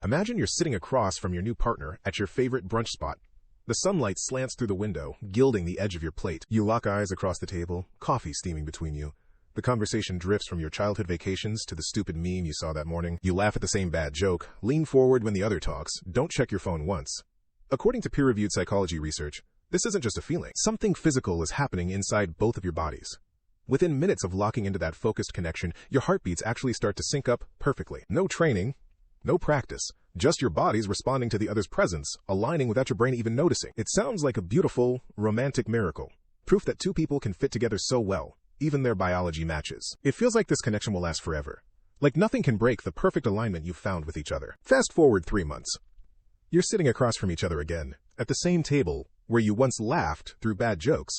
Imagine you're sitting across from your new partner at your favorite brunch spot. The sunlight slants through the window, gilding the edge of your plate. You lock eyes across the table, coffee steaming between you. The conversation drifts from your childhood vacations to the stupid meme you saw that morning. You laugh at the same bad joke, lean forward when the other talks, don't check your phone once. According to peer-reviewed psychology research, this isn't just a feeling. Something physical is happening inside both of your bodies. Within minutes of locking into that focused connection, your heartbeats actually start to sync up perfectly. No training, no practice, just your bodies responding to the other's presence, aligning without your brain even noticing. It sounds like a beautiful, romantic miracle. Proof that two people can fit together so well, even their biology matches. It feels like this connection will last forever. Like nothing can break the perfect alignment you've found with each other. Fast forward 3 months. You're sitting across from each other again, at the same table where you once laughed through bad jokes.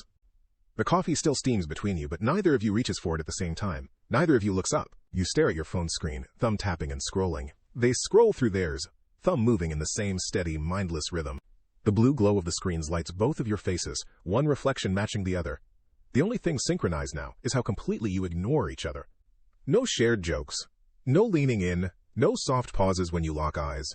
The coffee still steams between you, but neither of you reaches for it at the same time. Neither of you looks up. You stare at your phone screen, thumb tapping and scrolling. They scroll through theirs, thumb moving in the same steady, mindless rhythm. The blue glow of the screens lights both of your faces, one reflection matching the other. The only thing synchronized now is how completely you ignore each other. No shared jokes, no leaning in, no soft pauses when you lock eyes.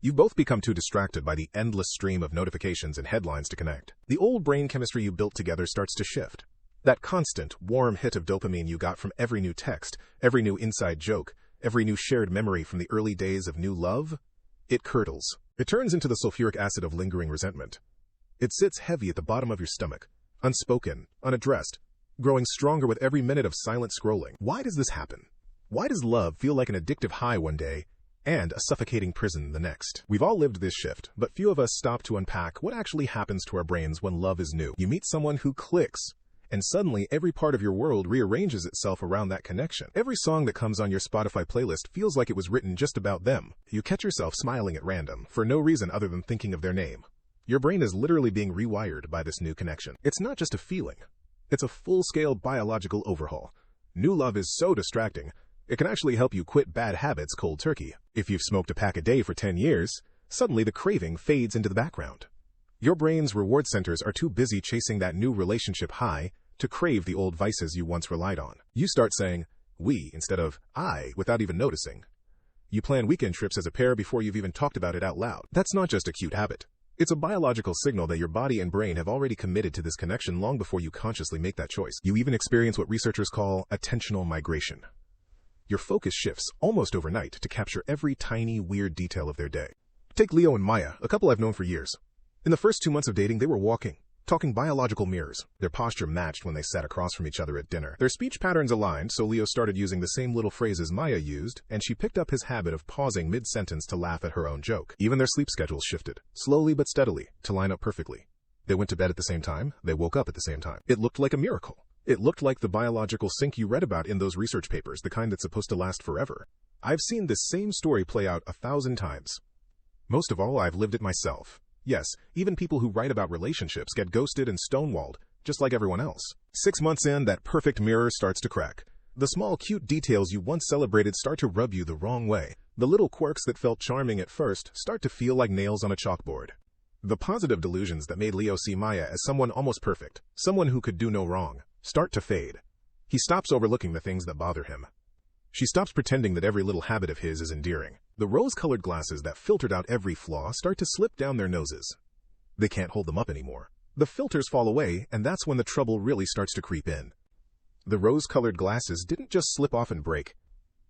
You've both become too distracted by the endless stream of notifications and headlines to connect. The old brain chemistry you built together starts to shift. That constant, warm hit of dopamine you got from every new text, every new inside joke, every new shared memory from the early days of new love, it curdles. It turns into the sulfuric acid of lingering resentment. It sits heavy at the bottom of your stomach, unspoken, unaddressed, growing stronger with every minute of silent scrolling. Why does this happen? Why does love feel like an addictive high one day and a suffocating prison the next? We've all lived this shift, but few of us stop to unpack what actually happens to our brains when love is new. You meet someone who clicks, and suddenly every part of your world rearranges itself around that connection. Every song that comes on your Spotify playlist feels like it was written just about them. You catch yourself smiling at random, for no reason other than thinking of their name. Your brain is literally being rewired by this new connection. It's not just a feeling. It's a full-scale biological overhaul. New love is so distracting, it can actually help you quit bad habits cold turkey. If you've smoked a pack a day for 10 years, suddenly the craving fades into the background. Your brain's reward centers are too busy chasing that new relationship high to crave the old vices you once relied on. You start saying, we, instead of I, without even noticing. You plan weekend trips as a pair before you've even talked about it out loud. That's not just a cute habit. It's a biological signal that your body and brain have already committed to this connection long before you consciously make that choice. You even experience what researchers call attentional migration. Your focus shifts almost overnight to capture every tiny, weird detail of their day. Take Leo and Maya, a couple I've known for years. In the first 2 months of dating, they were talking biological mirrors. Their posture matched when they sat across from each other at dinner. Their speech patterns aligned, so Leo started using the same little phrases Maya used, and she picked up his habit of pausing mid-sentence to laugh at her own joke. Even their sleep schedules shifted, slowly but steadily, to line up perfectly. They went to bed at the same time, they woke up at the same time. It looked like a miracle. It looked like the biological sync you read about in those research papers, the kind that's supposed to last forever. I've seen this same story play out 1,000 times. Most of all, I've lived it myself. Yes, even people who write about relationships get ghosted and stonewalled, just like everyone else. 6 months in, that perfect mirror starts to crack. The small, cute details you once celebrated start to rub you the wrong way. The little quirks that felt charming at first start to feel like nails on a chalkboard. The positive delusions that made Leo see Maya as someone almost perfect, someone who could do no wrong, start to fade. He stops overlooking the things that bother him. She stops pretending that every little habit of his is endearing. The rose-colored glasses that filtered out every flaw start to slip down their noses. They can't hold them up anymore. The filters fall away, and that's when the trouble really starts to creep in. The rose-colored glasses didn't just slip off and break.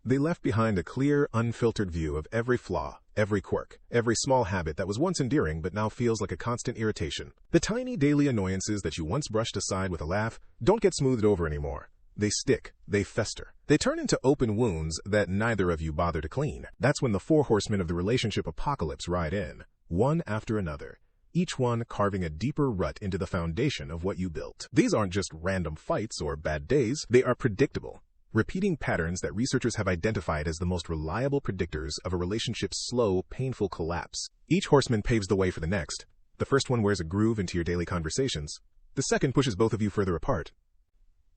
They left behind a clear, unfiltered view of every flaw, every quirk, every small habit that was once endearing but now feels like a constant irritation. The tiny daily annoyances that you once brushed aside with a laugh don't get smoothed over anymore. They stick, they fester. They turn into open wounds that neither of you bother to clean. That's when the Four Horsemen of the relationship apocalypse ride in, one after another, each one carving a deeper rut into the foundation of what you built. These aren't just random fights or bad days, they are predictable, repeating patterns that researchers have identified as the most reliable predictors of a relationship's slow, painful collapse. Each horseman paves the way for the next. The first one wears a groove into your daily conversations. The second pushes both of you further apart.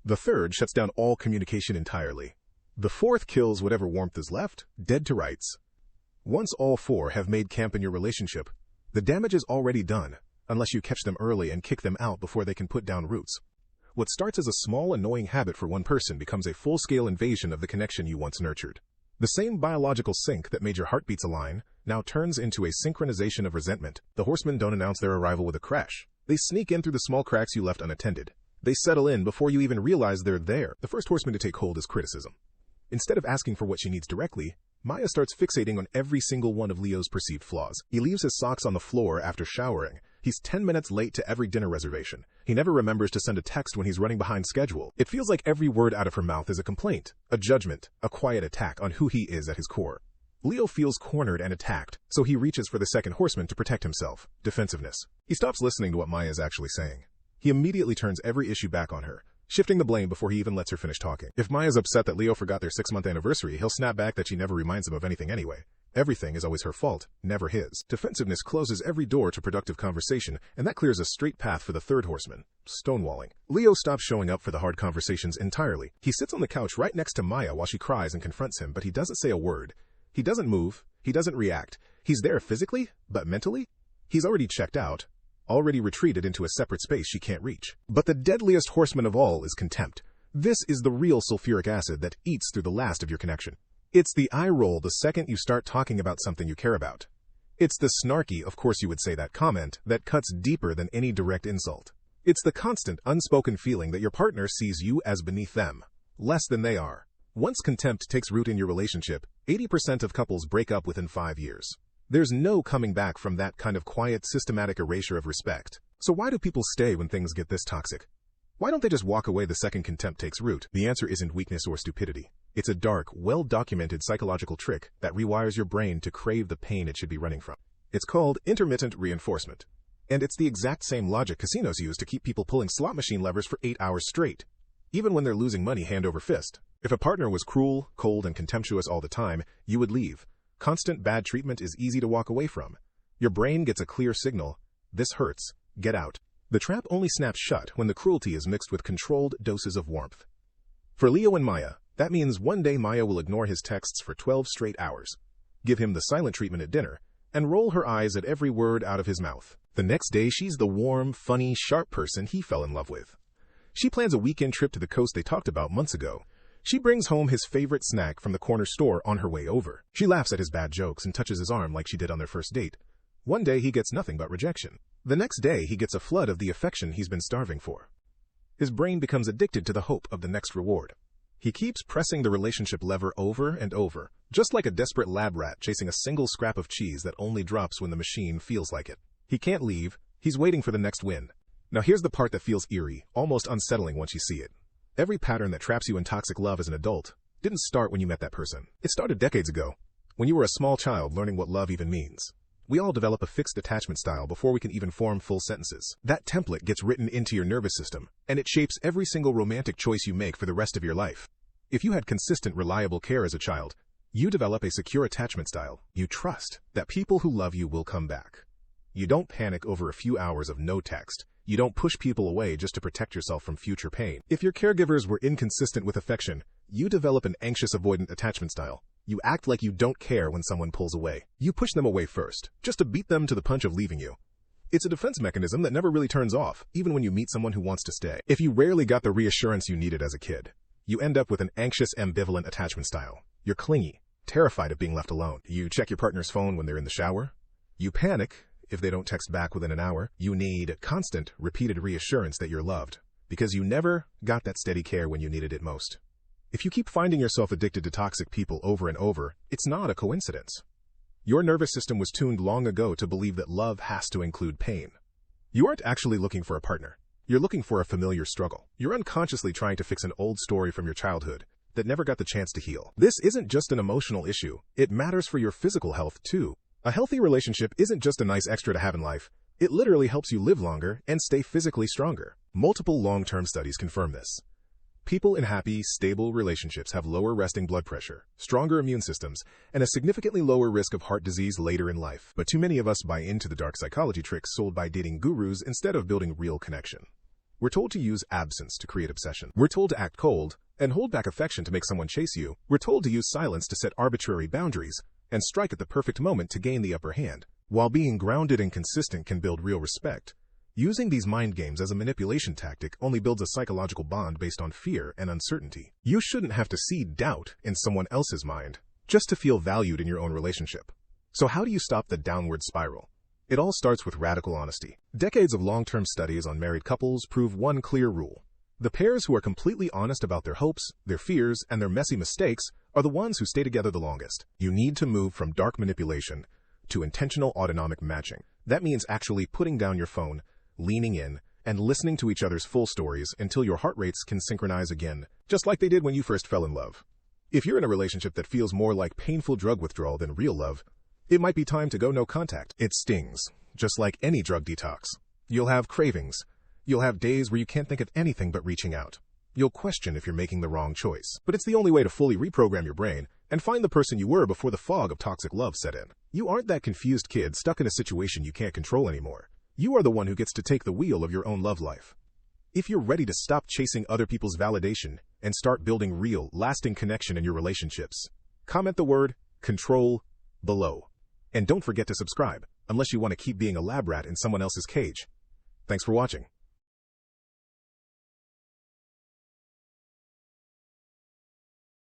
The third shuts down all communication entirely. The fourth kills whatever warmth is left, dead to rights. Once all four have made camp in your relationship, the damage is already done, unless you catch them early and kick them out before they can put down roots. What starts as a small, annoying habit for one person becomes a full-scale invasion of the connection you once nurtured. The same biological sync that made your heartbeats align now turns into a synchronization of resentment. The horsemen don't announce their arrival with a crash. They sneak in through the small cracks you left unattended. They settle in before you even realize they're there. The first horseman to take hold is criticism. Instead of asking for what she needs directly, Maya starts fixating on every single one of Leo's perceived flaws. He leaves his socks on the floor after showering. He's 10 minutes late to every dinner reservation. He never remembers to send a text when he's running behind schedule. It feels like every word out of her mouth is a complaint, a judgment, a quiet attack on who he is at his core. Leo feels cornered and attacked, so he reaches for the second horseman to protect himself, defensiveness. He stops listening to what Maya is actually saying. He immediately turns every issue back on her, shifting the blame before he even lets her finish talking. If Maya's upset that Leo forgot their 6-month anniversary, he'll snap back that she never reminds him of anything anyway. Everything is always her fault, never his. Defensiveness closes every door to productive conversation, and that clears a straight path for the third horseman, stonewalling. Leo stops showing up for the hard conversations entirely. He sits on the couch right next to Maya while she cries and confronts him, but he doesn't say a word. He doesn't move. He doesn't react. He's there physically, but mentally? He's already checked out, already retreated into a separate space she can't reach. But the deadliest horseman of all is contempt. This is the real sulfuric acid that eats through the last of your connection. It's the eye roll the second you start talking about something you care about. It's the snarky, of course you would say that comment, that cuts deeper than any direct insult. It's the constant, unspoken feeling that your partner sees you as beneath them, less than they are. Once contempt takes root in your relationship, 80% of couples break up within 5 years. There's no coming back from that kind of quiet, systematic erasure of respect. So why do people stay when things get this toxic? Why don't they just walk away the second contempt takes root? The answer isn't weakness or stupidity. It's a dark, well-documented psychological trick that rewires your brain to crave the pain it should be running from. It's called intermittent reinforcement. And it's the exact same logic casinos use to keep people pulling slot machine levers for 8 hours straight, even when they're losing money hand over fist. If a partner was cruel, cold, and contemptuous all the time, you would leave. Constant bad treatment is easy to walk away from. Your brain gets a clear signal: this hurts, get out. The trap only snaps shut when the cruelty is mixed with controlled doses of warmth. For Leo and Maya, that means one day Maya will ignore his texts for 12 straight hours, give him the silent treatment at dinner, and roll her eyes at every word out of his mouth. The next day, she's the warm, funny, sharp person he fell in love with. She plans a weekend trip to the coast they talked about months ago. She brings home his favorite snack from the corner store on her way over. She laughs at his bad jokes and touches his arm like she did on their first date. One day, he gets nothing but rejection. The next day, he gets a flood of the affection he's been starving for. His brain becomes addicted to the hope of the next reward. He keeps pressing the relationship lever over and over, just like a desperate lab rat chasing a single scrap of cheese that only drops when the machine feels like it. He can't leave. He's waiting for the next win. Now here's the part that feels eerie, almost unsettling once you see it. Every pattern that traps you in toxic love as an adult didn't start when you met that person. It started decades ago, when you were a small child learning what love even means. We all develop a fixed attachment style before we can even form full sentences. That template gets written into your nervous system, and it shapes every single romantic choice you make for the rest of your life. If you had consistent, reliable care as a child, you develop a secure attachment style. You trust that people who love you will come back. You don't panic over a few hours of no text. You don't push people away just to protect yourself from future pain. If your caregivers were inconsistent with affection, you develop an anxious avoidant attachment style. You act like you don't care when someone pulls away. You push them away first, just to beat them to the punch of leaving you. It's a defense mechanism that never really turns off, even when you meet someone who wants to stay. If you rarely got the reassurance you needed as a kid, you end up with an anxious, ambivalent attachment style. You're clingy, terrified of being left alone. You check your partner's phone when they're in the shower. You panic if they don't text back within an hour. You need constant, repeated reassurance that you're loved, because you never got that steady care when you needed it most. If you keep finding yourself addicted to toxic people over and over, it's not a coincidence. Your nervous system was tuned long ago to believe that love has to include pain. You aren't actually looking for a partner. You're looking for a familiar struggle. You're unconsciously trying to fix an old story from your childhood that never got the chance to heal. This isn't just an emotional issue. It matters for your physical health, too. A healthy relationship isn't just a nice extra to have in life. It literally helps you live longer and stay physically stronger. Multiple long-term studies confirm this. People in happy, stable relationships have lower resting blood pressure, stronger immune systems, and a significantly lower risk of heart disease later in life. But too many of us buy into the dark psychology tricks sold by dating gurus instead of building real connection. We're told to use absence to create obsession. We're told to act cold and hold back affection to make someone chase you. We're told to use silence to set arbitrary boundaries and strike at the perfect moment to gain the upper hand. While being grounded and consistent can build real respect, using these mind games as a manipulation tactic only builds a psychological bond based on fear and uncertainty. You shouldn't have to seed doubt in someone else's mind just to feel valued in your own relationship. So how do you stop the downward spiral? It all starts with radical honesty. Decades of long-term studies on married couples prove one clear rule. The pairs who are completely honest about their hopes, their fears, and their messy mistakes are the ones who stay together the longest. You need to move from dark manipulation to intentional autonomic matching. That means actually putting down your phone, leaning in, and listening to each other's full stories until your heart rates can synchronize again, just like they did when you first fell in love. If you're in a relationship that feels more like painful drug withdrawal than real love, it might be time to go no contact. It stings, just like any drug detox. You'll have cravings. You'll have days where you can't think of anything but reaching out. You'll question if you're making the wrong choice. But it's the only way to fully reprogram your brain and find the person you were before the fog of toxic love set in. You aren't that confused kid stuck in a situation you can't control anymore. You are the one who gets to take the wheel of your own love life. If you're ready to stop chasing other people's validation and start building real, lasting connection in your relationships, comment the word control below. And don't forget to subscribe, unless you want to keep being a lab rat in someone else's cage. Thanks for watching.